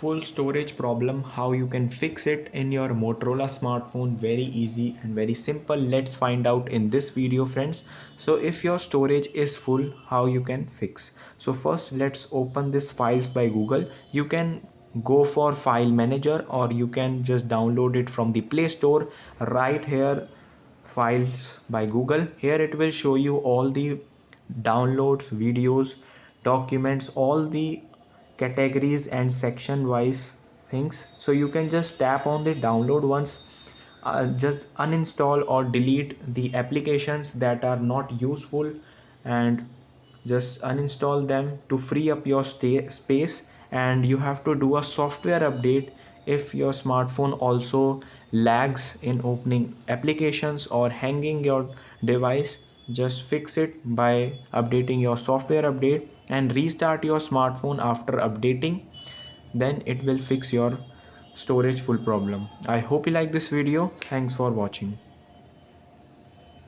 full storage problem, how you can fix it in your Motorola smartphone. Very easy and very simple. Let's find out in this video, friends. So if your storage is full, how you can fix. So first let's open this files by Google. You can go for file manager, or you can just download it from the Play Store. Right here, files by Google. Here it will show you all the downloads, videos, documents, all the categories and section wise things. So you can just tap on the download once. Just uninstall or delete the applications that are not useful, and just uninstall them to free up your space. And you have to do a software update if your smartphone also lags in opening applications or hanging your device. Just fix it by updating your software update and restart your smartphone after updating. Then it will fix your storage full problem. I hope you like this video. Thanks for watching.